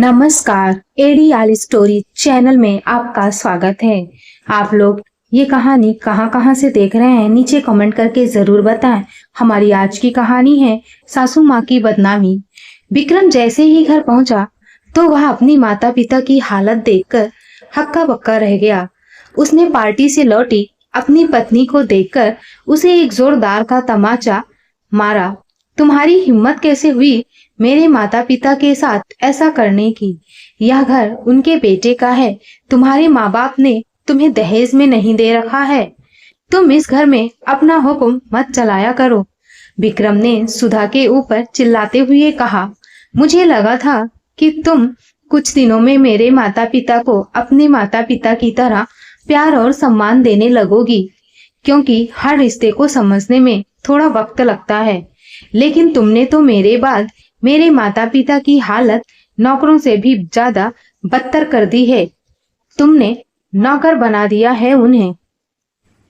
नमस्कार, AD story channel में आपका स्वागत है। आप लोग ये कहानी कहाँ से देख रहे हैं नीचे कमेंट करके जरूर बताएं। हमारी आज की कहानी है सासू माँ की बदनामी। विक्रम जैसे ही घर पहुंचा तो वह अपनी माता पिता की हालत देखकर हक्का बक्का रह गया। उसने पार्टी से लौटी अपनी पत्नी को देखकर उसे एक जोरदार का तमाचा मारा। तुम्हारी हिम्मत कैसे हुई मेरे माता पिता के साथ ऐसा करने की? यह घर उनके बेटे का है। तुम्हारे माँ बाप ने तुम्हें दहेज में नहीं दे रखा है। तुम इस घर में अपना हुक्म मत चलाया करो। विक्रम ने सुधा के ऊपर चिल्लाते हुए कहा, मुझे लगा था कि तुम कुछ दिनों में मेरे माता पिता को अपने माता पिता की तरह प्यार और सम्मान देने लगोगी, क्योंकि हर रिश्ते को समझने में थोड़ा वक्त लगता है। लेकिन तुमने तो मेरे बाद मेरे माता पिता की हालत नौकरों से भी ज्यादा बदतर कर दी है। तुमने नौकर बना दिया है उन्हें।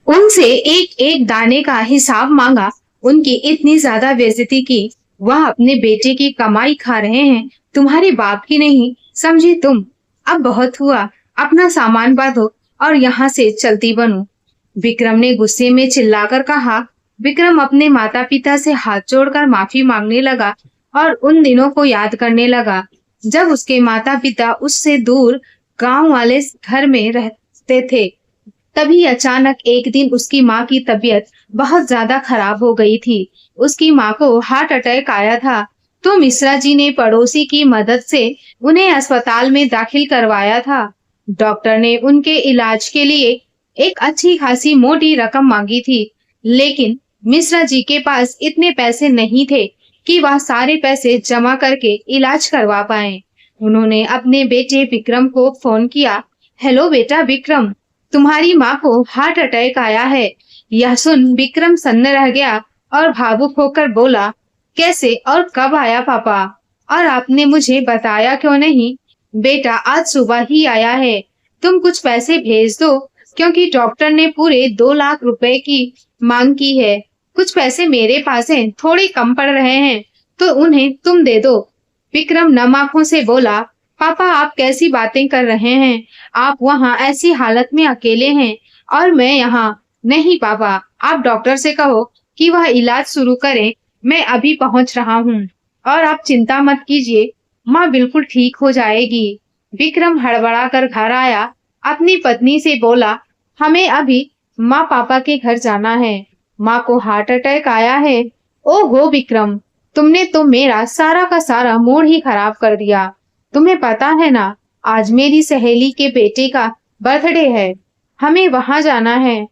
उनसे एक एक दाने का हिसाब मांगा। उनकी इतनी ज्यादा बेइज्जती की। वह अपने बेटे की कमाई खा रहे हैं, तुम्हारे बाप की नहीं। समझी तुम? अब बहुत हुआ, अपना सामान बांधो और यहाँ से चलती बनो। विक्रम ने गुस्से में चिल्लाकर कहा। विक्रम अपने माता पिता से हाथ जोड़कर माफी मांगने लगा और उन दिनों को याद करने लगा जब उसके माता पिता उससे दूर गांव वाले घर में रहते थे। तभी अचानक एक दिन उसकी माँ की तबीयत बहुत ज्यादा खराब हो गई थी। उसकी माँ को हार्ट अटैक आया था, तो मिश्रा जी ने पड़ोसी की मदद से उन्हें अस्पताल में दाखिल करवाया था। डॉक्टर ने उनके इलाज के लिए एक अच्छी खासी मोटी रकम मांगी थी, लेकिन मिश्रा जी के पास इतने पैसे नहीं थे कि वह सारे पैसे जमा करके इलाज करवा पाए। उन्होंने अपने बेटे विक्रम को फोन किया। हेलो बेटा विक्रम, तुम्हारी माँ को हार्ट अटैक आया है। यह सुन विक्रम सन्न रह गया और भावुक होकर बोला, कैसे और कब आया पापा? और आपने मुझे बताया क्यों नहीं? बेटा आज सुबह ही आया है। तुम कुछ पैसे भेज दो, क्योंकि डॉक्टर ने पूरे 2 लाख रुपए की मांग की है। कुछ पैसे मेरे पास हैं, थोड़े कम पड़ रहे हैं, तो उन्हें तुम दे दो। विक्रम नम आंखों से बोला, पापा आप कैसी बातें कर रहे हैं? आप वहाँ ऐसी हालत में अकेले हैं और मैं यहाँ। नहीं पापा, आप डॉक्टर से कहो कि वह इलाज शुरू करे। मैं अभी पहुँच रहा हूँ और आप चिंता मत कीजिए, माँ बिल्कुल ठीक हो जाएगी। विक्रम हड़बड़ा कर घर आया। अपनी पत्नी से बोला, हमें अभी माँ पापा के घर जाना है। माँ को हार्ट अटैक आया है। ओहो विक्रम, तुमने तो मेरा सारा का सारा मूड ही खराब कर दिया। तुम्हें पता है ना, आज मेरी सहेली के बेटे का बर्थडे है। हमें वहां जाना है।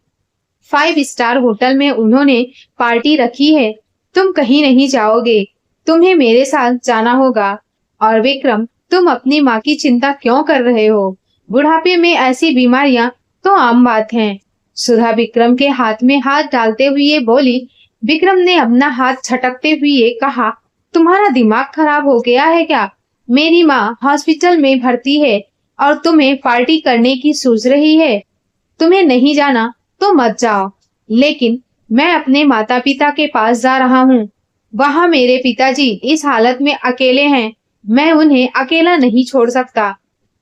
5 स्टार होटल में उन्होंने पार्टी रखी है। तुम कहीं नहीं जाओगे, तुम्हें मेरे साथ जाना होगा। और विक्रम, तुम अपनी माँ की चिंता क्यों कर रहे हो? बुढ़ापे में ऐसी बीमारियां तो आम बात है। सुधा विक्रम के हाथ में हाथ डालते हुए बोली। विक्रम ने अपना हाथ झटकते हुए कहा, तुम्हारा दिमाग खराब हो गया है क्या? मेरी माँ हॉस्पिटल में भर्ती है और तुम्हें पार्टी करने की सोच रही है। तुम्हें नहीं जाना तो मत जाओ, लेकिन मैं अपने माता पिता के पास जा रहा हूँ। वहाँ मेरे पिताजी इस हालत में अकेले हैं। मैं उन्हें अकेला नहीं छोड़ सकता।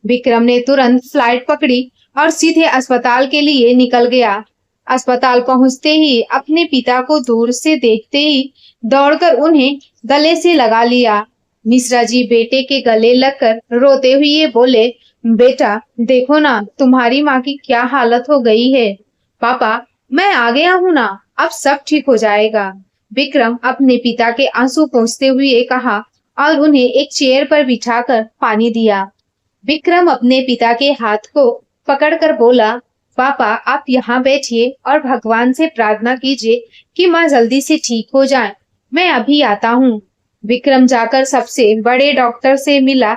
विक्रम ने तुरंत फ्लाइट पकड़ी और सीधे अस्पताल के लिए निकल गया। अस्पताल पहुंचते ही अपने पिता को दूर से देखते ही दौड़कर उन्हें गले से लगा लिया। मिश्रा जी बेटे के गले लगकर रोते हुए बोले, बेटा देखो ना, तुम्हारी माँ की क्या हालत हो गई है। पापा मैं आ गया हूँ ना, अब सब ठीक हो जाएगा। विक्रम अपने पिता के आंसू पोंछते हुए कहा और उन्हें एक चेयर पर बिठाकर पानी दिया। विक्रम अपने पिता के हाथ को पकड़कर बोला, पापा आप यहाँ बैठिए और भगवान से प्रार्थना कीजिए कि माँ जल्दी से ठीक हो जाए। मैं अभी आता हूँ। विक्रम जाकर सबसे बड़े डॉक्टर से मिला।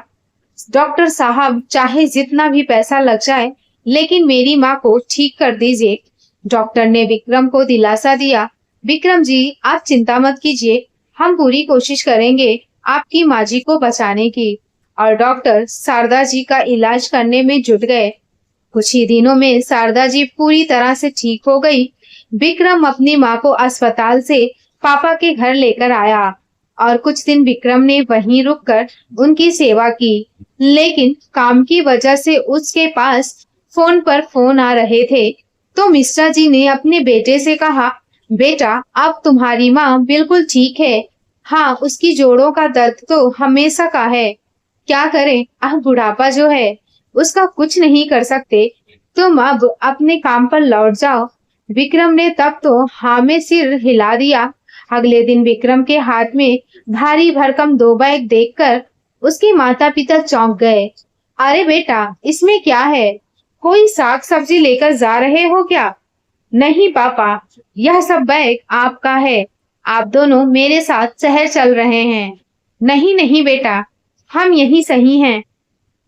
डॉक्टर साहब चाहे जितना भी पैसा लग जाए, लेकिन मेरी माँ को ठीक कर दीजिए। डॉक्टर ने विक्रम को दिलासा दिया। विक्रम जी आप चिंता मत कीजिए, हम पूरी कोशिश करेंगे आपकी माँ जी को बचाने की। और डॉक्टर शारदा जी का इलाज करने में जुट गए। कुछ ही दिनों में शारदा जी पूरी तरह से ठीक हो गई। विक्रम अपनी माँ को अस्पताल से पापा के घर लेकर आया और कुछ दिन विक्रम ने वहीं रुककर उनकी सेवा की। लेकिन काम की वजह से उसके पास फोन पर फोन आ रहे थे। तो मिश्रा जी ने अपने बेटे से कहा, बेटा अब तुम्हारी माँ बिल्कुल ठीक है। हाँ, उसकी जोड़ों का दर्द तो हमेशा का है। क्या करें, अब बुढ़ापा जो है उसका कुछ नहीं कर सकते। तुम अब अपने काम पर लौट जाओ। विक्रम ने तब तो हाँ में सिर हिला दिया। अगले दिन विक्रम के हाथ में भारी भरकम 2 बैग देखकर उसके माता पिता चौंक गए। अरे बेटा, इसमें क्या है? कोई साग सब्जी लेकर जा रहे हो क्या? नहीं पापा, यह सब बैग आपका है। आप दोनों मेरे साथ शहर चल रहे हैं। नहीं नहीं बेटा, हम यहीं सही हैं।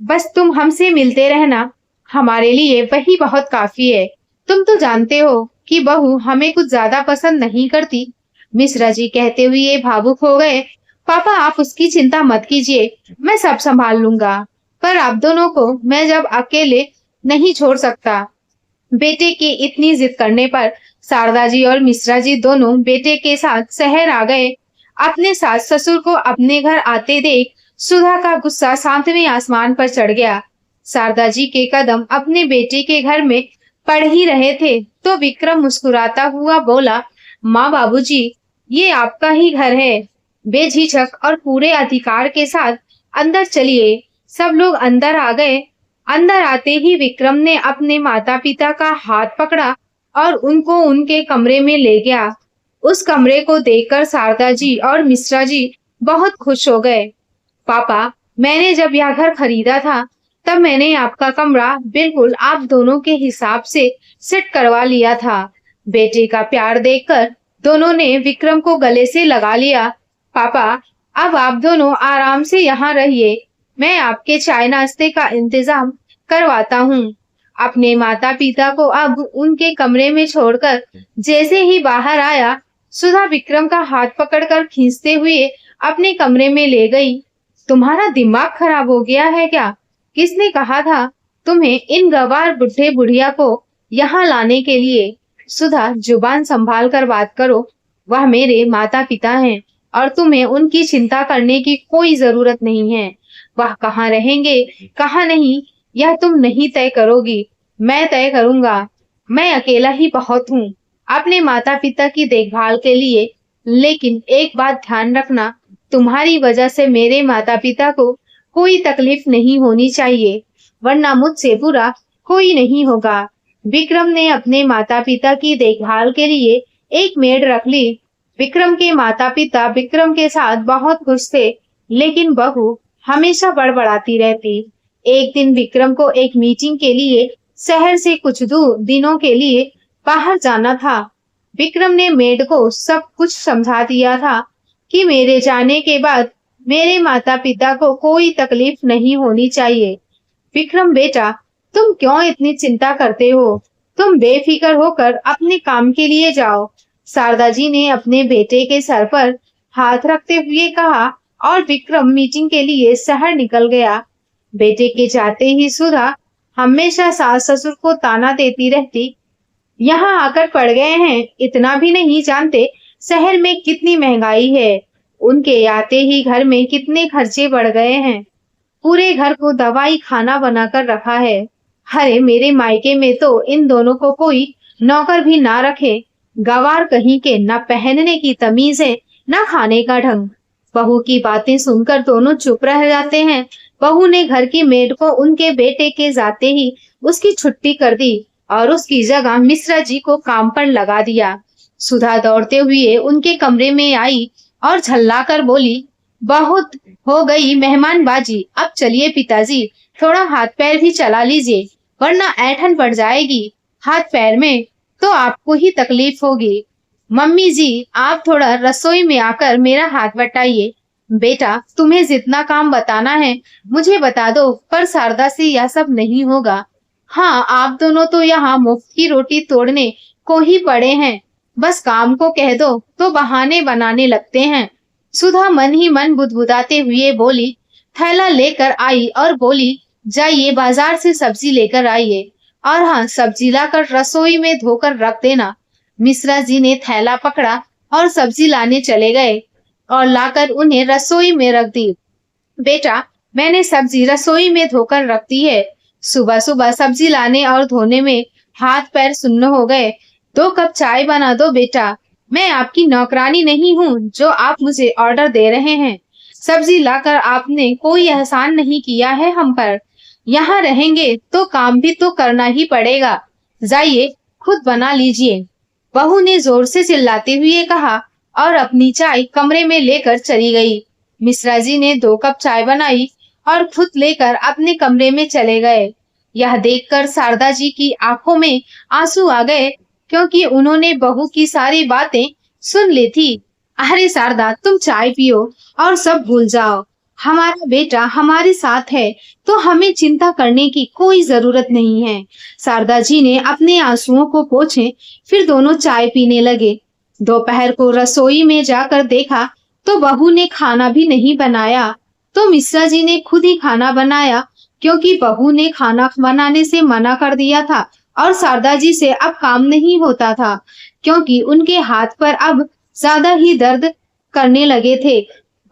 बस तुम हमसे मिलते रहना, हमारे लिए वही बहुत काफी है। तुम तो जानते हो कि बहू हमें कुछ ज्यादा पसंद नहीं करती। मिश्रा जी कहते हुए भावुक हो गए। पापा आप उसकी चिंता मत कीजिए, मैं सब संभाल लूंगा। पर आप दोनों को मैं जब अकेले नहीं छोड़ सकता। बेटे की इतनी जिद करने पर शारदा जी और मिश्रा जी दोनों बेटे के साथ शहर आ गए। अपने सास ससुर को अपने घर आते देख सुधा का गुस्सा सातवें आसमान पर चढ़ गया। शारदा जी के कदम अपने बेटे के घर में पड़ ही रहे थे तो विक्रम मुस्कुराता हुआ बोला, माँ बाबूजी, ये आपका ही घर है। बेझिझक और पूरे अधिकार के साथ अंदर चलिए। सब लोग अंदर आ गए। अंदर आते ही विक्रम ने अपने माता पिता का हाथ पकड़ा और उनको उनके कमरे में ले गया। उस कमरे को देखकर शारदा जी और मिश्रा जी बहुत खुश हो गए। पापा, मैंने जब यह घर खरीदा था तब मैंने आपका कमरा बिल्कुल आप दोनों के हिसाब से सेट करवा लिया था। बेटे का प्यार देखकर दोनों ने विक्रम को गले से लगा लिया। पापा, अब आप दोनों आराम से यहाँ रहिए। मैं आपके चाय नाश्ते का इंतजाम करवाता हूँ। अपने माता पिता को अब उनके कमरे में छोड़कर जैसे ही बाहर आया, सुधा विक्रम का हाथ पकड़कर खींचते हुए अपने कमरे में ले गई। तुम्हारा दिमाग खराब हो गया है क्या? किसने कहा था तुम्हें इन गवार बुढ़े बुढ़िया को यहाँ लाने के लिए? सुधा, जुबान संभाल कर बात करो। वह मेरे माता पिता हैं और तुम्हें उनकी चिंता करने की कोई जरूरत नहीं है। वह कहाँ रहेंगे, कहाँ नहीं, यह तुम नहीं तय करोगी, मैं तय करूंगा। मैं अकेला ही बहुत हूँ अपने माता पिता की देखभाल के लिए। लेकिन एक बात ध्यान रखना, तुम्हारी वजह से मेरे माता पिता को कोई तकलीफ नहीं होनी चाहिए, वरना मुझसे बुरा कोई नहीं होगा। विक्रम ने अपने माता पिता की देखभाल के लिए एक मेड रख ली। विक्रम के माता पिता विक्रम के साथ बहुत खुश थे, लेकिन बहू हमेशा बड़बड़ाती रहती। एक दिन विक्रम को एक मीटिंग के लिए शहर से कुछ दिनों के लिए बाहर जाना था। विक्रम ने मेड को सब कुछ समझा दिया था कि मेरे जाने के बाद मेरे माता पिता को कोई तकलीफ नहीं होनी चाहिए। विक्रम बेटा, तुम क्यों इतनी चिंता करते हो? तुम बेफिक्र होकर अपने काम के लिए जाओ। शारदा जी ने अपने बेटे के सर पर हाथ रखते हुए कहा और विक्रम मीटिंग के लिए शहर निकल गया। बेटे के जाते ही सुधा हमेशा सास ससुर को ताना देती रहती। यहाँ आकर पड़ गए हैं, इतना भी नहीं जानते शहर में कितनी महंगाई है। उनके आते ही घर में कितने खर्चे बढ़ गए हैं। पूरे घर को दवाई खाना बनाकर रखा है। अरे मेरे मायके में तो इन दोनों को कोई नौकर भी ना रखे। गवार कहीं के, ना पहनने की तमीज है, ना खाने का ढंग। बहू की बातें सुनकर दोनों चुप रह जाते हैं। बहू ने घर की मेड को उनके बेटे के जाते ही उसकी छुट्टी कर दी और उसकी जगह मिश्रा जी को काम पर लगा दिया। सुधा दौड़ते हुए उनके कमरे में आई और झल्लाकर बोली, बहुत हो गई मेहमानबाजी, अब चलिए पिताजी, थोड़ा हाथ पैर भी चला लीजिए, वरना ऐंठन पड़ जाएगी हाथ पैर में तो आपको ही तकलीफ होगी। मम्मी जी, आप थोड़ा रसोई में आकर मेरा हाथ बटाइए। बेटा, तुम्हें जितना काम बताना है मुझे बता दो, पर शारदा से यह सब नहीं होगा। हाँ, आप दोनों तो यहाँ मुफ्त की रोटी तोड़ने को ही पड़े हैं। बस काम को कह दो तो बहाने बनाने लगते हैं। सुधा मन ही मन बुदबुदाते हुए बोली, थैला लेकर आई और बोली, जाइए बाजार से सब्जी लेकर आइए, और हाँ, सब्जी लाकर रसोई में धोकर रख देना। मिश्रा जी ने थैला पकड़ा और सब्जी लाने चले गए और लाकर उन्हें रसोई में रख दी। बेटा, मैंने सब्जी रसोई में धोकर रख दी है। सुबह सुबह सब्जी लाने और धोने में हाथ पैर सुन्न हो गए। 2 कप चाय बना दो बेटा। मैं आपकी नौकरानी नहीं हूँ जो आप मुझे ऑर्डर दे रहे हैं। सब्जी लाकर आपने कोई एहसान नहीं किया है हम पर। यहाँ रहेंगे तो काम भी तो करना ही पड़ेगा। जाइए खुद बना लीजिए। बहू ने जोर से चिल्लाते हुए कहा और अपनी चाय कमरे में लेकर चली गई। मिश्रा जी ने 2 कप चाय बनाई और खुद लेकर अपने कमरे में चले गए। यह देखकर शारदा जी की आंखों में आंसू आ गए, क्योंकि उन्होंने बहू की सारी बातें सुन ली थी। अरे शारदा, तुम चाय पियो और सब भूल जाओ। हमारा बेटा हमारे साथ है तो हमें चिंता करने की कोई जरूरत नहीं है। शारदा जी ने अपने आंसुओं को पोंछे, फिर दोनों चाय पीने लगे। दोपहर को रसोई में जाकर देखा तो बहू ने खाना भी नहीं बनाया, तो मिश्रा जी ने खुद ही खाना बनाया, क्योंकि बहू ने खाना बनाने से मना कर दिया था और शारदा जी से अब काम नहीं होता था, क्योंकि उनके हाथ पर अब ज्यादा ही दर्द करने लगे थे।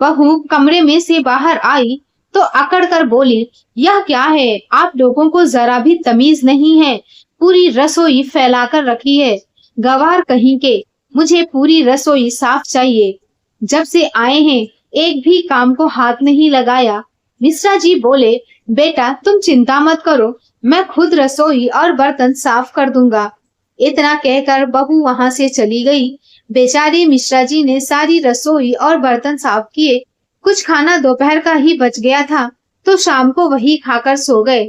बहू कमरे में से बाहर आई तो अकड़ कर बोली, यह क्या है? आप लोगों को जरा भी तमीज नहीं है। पूरी रसोई फैलाकर रखी है। गवार कहीं के, मुझे पूरी रसोई साफ चाहिए। जब से आए हैं एक भी काम को हाथ नहीं लगाया। मिश्रा जी बोले, बेटा तुम चिंता मत करो, मैं खुद रसोई और बर्तन साफ कर दूंगा। इतना कहकर बहू वहां से चली गई। बेचारे मिश्रा जी ने सारी रसोई और बर्तन साफ किए। कुछ खाना दोपहर का ही बच गया था तो शाम को वही खाकर सो गए।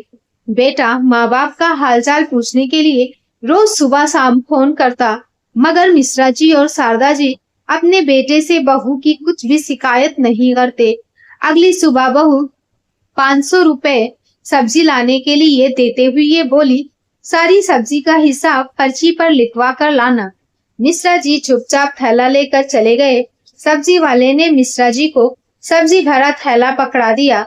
बेटा माँ बाप का हालचाल पूछने के लिए रोज सुबह शाम फोन करता, मगर मिश्रा जी और शारदा जी अपने बेटे से बहू की कुछ भी शिकायत नहीं करते। अगली सुबह बहू 500 रुपए सब्जी लाने के लिए देते हुए बोली, सारी सब्जी का हिसाब पर्ची पर लिखवा कर लाना। मिश्रा जी चुपचाप थैला लेकर चले गए। सब्जी वाले ने मिश्रा जी को सब्जी भरा थैला पकड़ा दिया।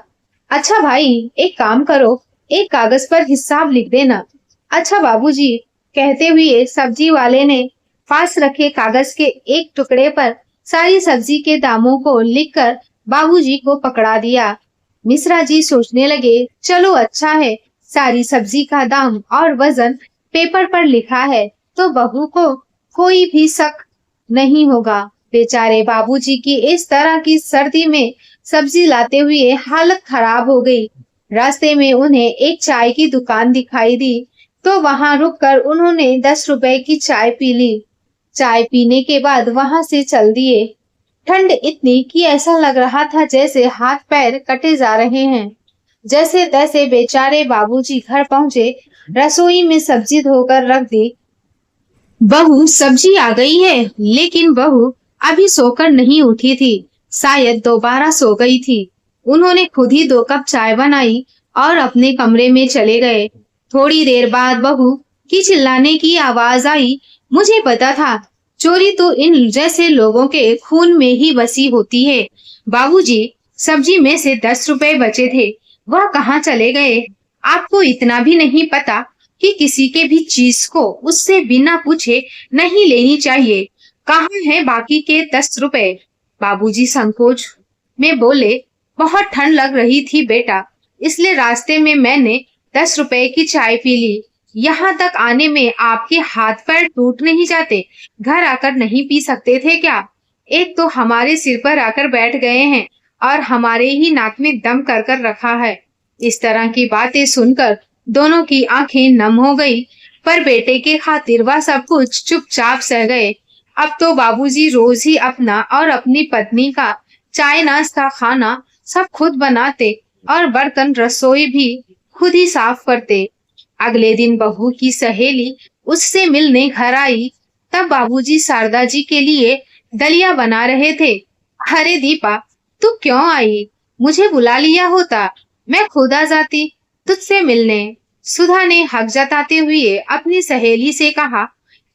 अच्छा भाई, एक काम करो, एक कागज पर हिसाब लिख देना। अच्छा बाबूजी, कहते हुए सब्जी वाले ने पास रखे कागज के एक टुकड़े पर सारी सब्जी के दामों को लिखकर बाबूजी को पकड़ा दिया। मिश्रा जी सोचने लगे, चलो अच्छा है, सारी सब्जी का दाम और वजन पेपर पर लिखा है तो बहू को कोई भी शक नहीं होगा। बेचारे बाबूजी की इस तरह की सर्दी में सब्जी लाते हुए हालत खराब हो गई। रास्ते में उन्हें एक चाय की दुकान दिखाई दी तो वहां रुककर उन्होंने 10 रुपए की चाय पी ली। चाय पीने के बाद वहां से चल दिए। ठंड इतनी कि ऐसा लग रहा था जैसे हाथ पैर कटे जा रहे हैं। जैसे तैसे बेचारे बाबूजी घर पहुंचे। रसोई में सब्जी धोकर रख दी। बहू सब्जी आ गई है, लेकिन बहू अभी सोकर नहीं उठी थी, शायद दोबारा सो गई थी। उन्होंने खुद ही 2 कप चाय बनाई और अपने कमरे में चले गए। थोड़ी देर बाद बहू की चिल्लाने की आवाज आई, मुझे पता था, चोरी तो इन जैसे लोगों के खून में ही बसी होती है। बाबूजी, सब्जी में से 10 रुपए बचे थे, वह कहाँ चले गए? आपको इतना भी नहीं पता कि किसी के भी चीज को उससे बिना पूछे नहीं लेनी चाहिए। कहाँ है बाकी के 10 रुपए? बाबूजी संकोच में बोले, बहुत ठंड लग रही थी बेटा, इसलिए रास्ते में मैंने 10 रुपए की चाय पी ली। यहाँ तक आने में आपके हाथ पैर टूट नहीं जाते? घर आकर नहीं पी सकते थे क्या? एक तो हमारे सिर पर आकर बैठ गए हैं और हमारे ही नाक में दम कर कर रखा है। इस तरह की बातें सुनकर दोनों की आंखें नम हो गई, पर बेटे के खातिर वह सब कुछ चुपचाप सह गए। अब तो बाबूजी रोज ही अपना और अपनी पत्नी का चाय नाश्ता खाना सब खुद बनाते और बर्तन रसोई भी खुद ही साफ करते। अगले दिन बहू की सहेली उससे मिलने घर आई, तब बाबूजी शारदा जी के लिए दलिया बना रहे थे। अरे दीपा, तू क्यों आई? मुझे बुला लिया होता, मैं खुद आ जाती तुझसे मिलने। सुधा ने हक जताते हुए अपनी सहेली से कहा,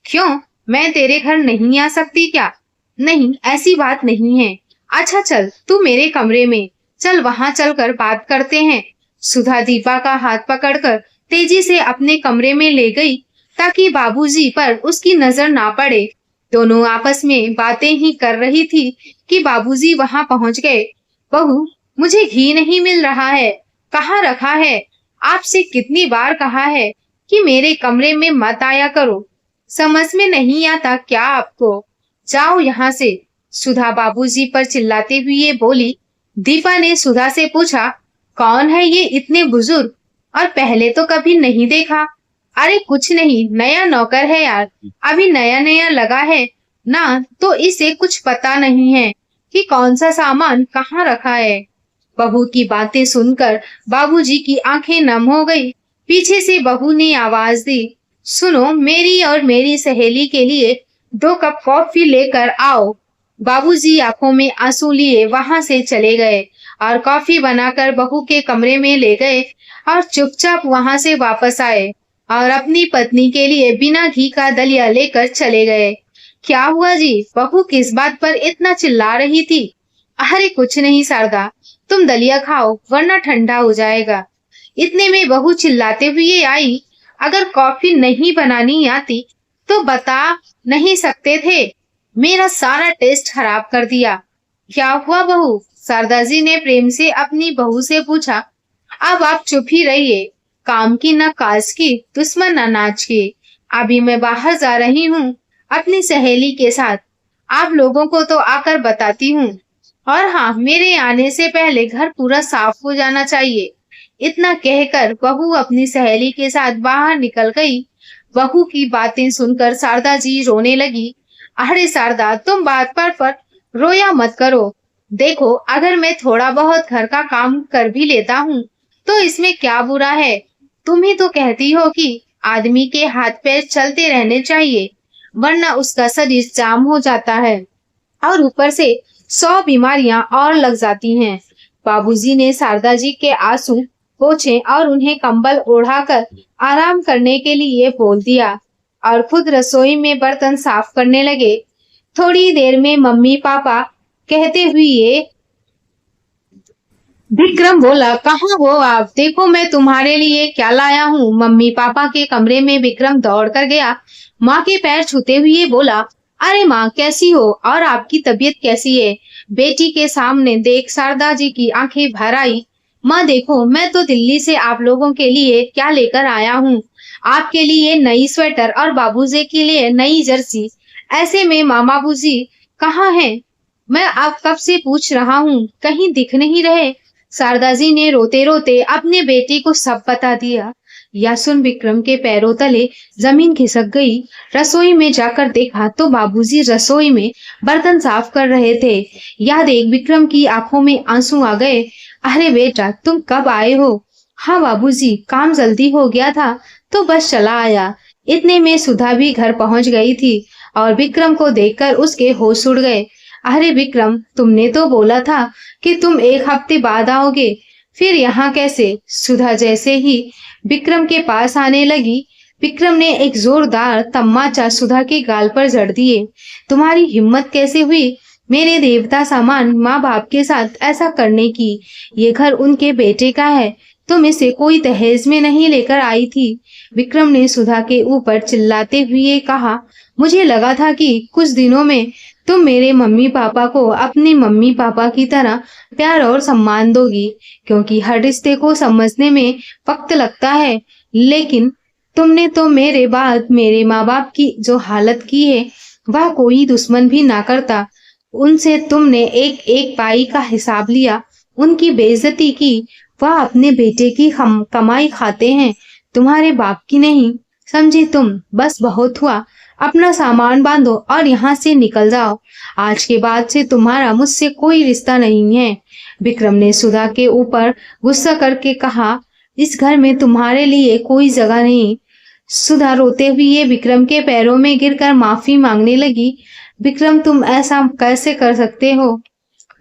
क्यों, मैं तेरे घर नहीं आ सकती क्या? नहीं, ऐसी बात नहीं है। अच्छा चल, तू मेरे कमरे में चल, वहां चलकर बात करते हैं। सुधा दीपा का हाथ पकड़कर तेजी से अपने कमरे में ले गई ताकि बाबूजी पर उसकी नजर ना पड़े। दोनों आपस में बातें ही कर रही थी कि बाबूजी वहां पहुंच गए। बहू, मुझे घी नहीं मिल रहा है, कहाँ रखा है? आपसे कितनी बार कहा है कि मेरे कमरे में मत आया करो। समझ में नहीं आता क्या आपको? जाओ यहाँ से। सुधा बाबूजी पर चिल्लाते हुए बोली। दीपा ने सुधा से पूछा, कौन है ये इतने बुजुर्ग, और पहले तो कभी नहीं देखा। अरे कुछ नहीं, नया नौकर है यार, अभी नया नया लगा है ना, तो इसे कुछ पता नहीं है कि कौन सा सामान कहाँ रखा है। बहू की बातें सुनकर बाबूजी की आंखें नम हो गई। पीछे से बहू ने आवाज दी, सुनो, मेरी और मेरी सहेली के लिए 2 कप कॉफी लेकर आओ। बाबूजी आंखों में आंसू लिए वहां से चले गए और कॉफी बनाकर बहू के कमरे में ले गए और चुपचाप वहां से वापस आए और अपनी पत्नी के लिए बिना घी का दलिया लेकर चले गए। क्या हुआ जी? बहू किस बात पर इतना चिल्ला रही थी? अरे कुछ नहीं शारदा, तुम दलिया खाओ वरना ठंडा हो जाएगा। इतने में बहू चिल्लाते हुए आई, अगर कॉफी नहीं बनानी आती तो बता नहीं सकते थे? मेरा सारा टेस्ट खराब कर दिया। क्या हुआ बहू? शारदा जी ने प्रेम से अपनी बहू से पूछा। अब आप चुप ही रहिए, काम की न काज की, दुश्मन न नाच की। अभी मैं बाहर जा रही हूँ अपनी सहेली के साथ, आप लोगों को तो आकर बताती हूँ। और हाँ, मेरे आने से पहले घर पूरा साफ हो जाना चाहिए। इतना कहकर बहू अपनी सहेली के साथ बाहर निकल गई। बहू की बातें सुनकर शारदा जी रोने लगी। अरे शारदा, तुम बात पर रोया मत करो। देखो, अगर मैं थोड़ा बहुत घर का काम कर भी लेता हूँ तो इसमें क्या बुरा है? तुम ही तो कहती हो कि आदमी के हाथ पैर चलते रहने चाहिए, वरना उसका शरीर जाम हो जाता है और ऊपर से 100 बीमारियां और लग जाती हैं। बाबूजी ने शारदा जी के आंसू पोंछे और उन्हें कंबल ओढ़ाकर आराम करने के लिए बोल दिया और खुद रसोई में बर्तन साफ करने लगे। थोड़ी देर में मम्मी पापा कहते हुए विक्रम बोला, कहाँ हो आप? देखो मैं तुम्हारे लिए क्या लाया हूँ। मम्मी पापा के कमरे में विक्रम दौड़ कर गया। माँ के पैर छूते हुए बोला, अरे माँ कैसी हो और आपकी तबीयत कैसी है? बेटी के सामने देख शारदा जी की आंखें भर आई। माँ देखो, मैं तो दिल्ली से आप लोगों के लिए क्या लेकर आया हूँ। आपके लिए नई स्वेटर और बाबूजी के लिए नई जर्सी। ऐसे में मामा बूजी कहाँ हैं? मैं आप कब से पूछ रहा हूँ, कहीं दिख नहीं रहे। शारदा जी ने रोते रोते अपने बेटे को सब बता दिया। यह सुन विक्रम के पैरों तले जमीन खिसक गई। रसोई में जाकर देखा तो बाबूजी रसोई में बर्तन साफ कर रहे थे। यह देख विक्रम की आंखों में आंसू आ गए। अरे बेटा, तुम कब आए हो? हाँ बाबूजी, काम जल्दी हो गया था तो बस चला आया। इतने में सुधा भी घर पहुंच गई थी और विक्रम को देखकर उसके होश उड़ गए। अरे विक्रम, तुमने तो बोला था कि तुम 1 हफ्ते बाद आओगे, फिर यहाँ कैसे? सुधा जैसे ही विक्रम के पास आने लगी, विक्रम ने एक जोरदार तमाचा सुधा के गाल पर जड़ दिए। तुम्हारी हिम्मत कैसे हुई मेरे देवता समान माँ बाप के साथ ऐसा करने की? ये घर उनके बेटे का है, तुम इसे कोई दहेज में नहीं लेकर आई थी। विक्रम ने सुधा के ऊपर चिल्लाते हुए कहा, मुझे लगा था कि कुछ दिनों में तुम मेरे मम्मी पापा को अपने मम्मी पापा की तरह प्यार और सम्मान दोगी, क्योंकि हर रिश्ते को समझने में वक्त लगता है। लेकिन तुमने तो मेरे बाद मेरे माँ बाप की जो हालत की है वह कोई दुश्मन भी ना करता। उनसे तुमने एक एक पाई का हिसाब लिया, उनकी बेइज्जती की। वह अपने बेटे की कमाई खाते हैं, तुम्हारे बाप की नहीं। समझी तुम? बस बहुत हुआ, अपना सामान बांधो और यहाँ से निकल जाओ। आज के बाद से तुम्हारा मुझसे कोई रिश्ता नहीं है। विक्रम ने सुधा के ऊपर गुस्सा करके कहा, इस घर में तुम्हारे लिए कोई जगह नहीं। सुधा रोते हुए विक्रम के पैरों में गिरकर माफी मांगने लगी। विक्रम, तुम ऐसा कैसे कर सकते हो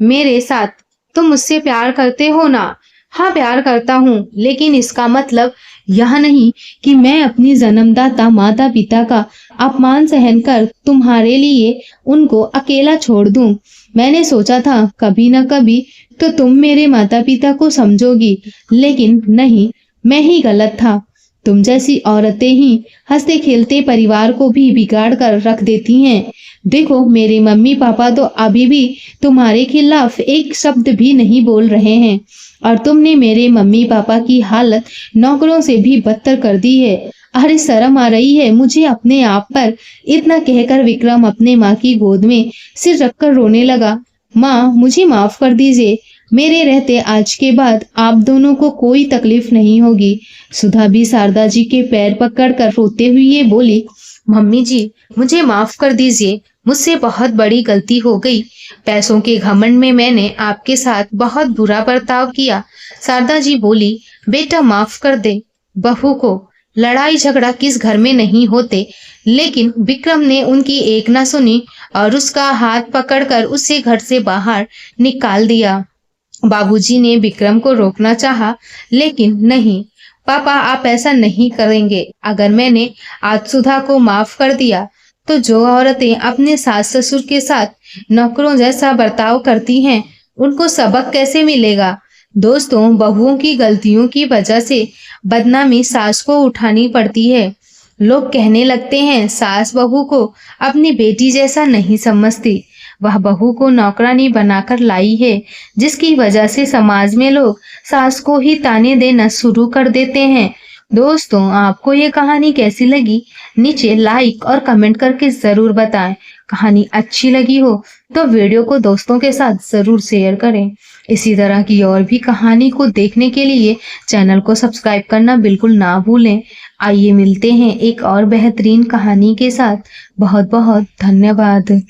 मेरे साथ? तुम मुझसे प्यार करते हो ना? हाँ प्यार करता हूँ, लेकिन इसका मतलब यह नहीं कि मैं अपनी जन्मदाता माता पिता का अपमान सहन कर तुम्हारे लिए उनको अकेला छोड़ दूं। मैंने सोचा था कभी न कभी तो तुम मेरे माता पिता को समझोगी, लेकिन नहीं, मैं ही गलत था। तुम जैसी औरतें ही हंसते खेलते परिवार को भी बिगाड़ कर रख देती हैं। देखो, मेरे मम्मी पापा तो अभी भी तुम्हारे खिलाफ एक शब्द भी नहीं बोल रहे हैं और तुमने मेरे मम्मी पापा की हालत नौकरों से भी बदतर कर दी है। अरे शर्म आ रही है मुझे अपने आप पर। इतना कहकर विक्रम अपने माँ की गोद में सिर रखकर रोने लगा। माँ, मुझे माफ कर दीजिए। मेरे रहते आज के बाद आप दोनों को कोई तकलीफ नहीं होगी। सुधा भी शारदा जी के पैर पकड़कर रोते हुए बोली, मम्मी जी, मुझे माफ कर दीजिए। मुझसे बहुत बड़ी गलती हो गई। पैसों के घमंड में मैंने आपके साथ बहुत बुरा बर्ताव किया। शारदा जी बोली, बेटा माफ कर दे बहू को। लड़ाई झगड़ा किस घर में नहीं होते। लेकिन विक्रम ने उनकी एक ना सुनी और उसका हाथ पकड़कर उसे घर से बाहर निकाल दिया। बाबूजी ने विक्रम को रोकना चाहा, लेकिन नहीं। पापा, आप ऐसा नहीं करेंगे। अगर मैंने आज सुधा को माफ कर दिया तो जो औरतें अपने सास ससुर के साथ नौकरों जैसा बर्ताव करती हैं, उनको सबक कैसे मिलेगा। दोस्तों, बहुओं की गलतियों की वजह से बदनामी सास को उठानी पड़ती है। लोग कहने लगते हैं सास बहू को अपनी बेटी जैसा नहीं समझती। वह बहू को नौकरानी बनाकर लाई है, जिसकी वजह से समाज में लोग सास को ही ताने देना शुरू कर देते हैं। दोस्तों, आपको ये कहानी कैसी लगी? नीचे लाइक और कमेंट करके जरूर बताएं। कहानी अच्छी लगी हो तो वीडियो को दोस्तों के साथ जरूर शेयर करें। इसी तरह की और भी कहानी को देखने के लिए चैनल को सब्सक्राइब करना बिल्कुल ना भूलें। आइए मिलते हैं एक और बेहतरीन कहानी के साथ। बहुत बहुत धन्यवाद।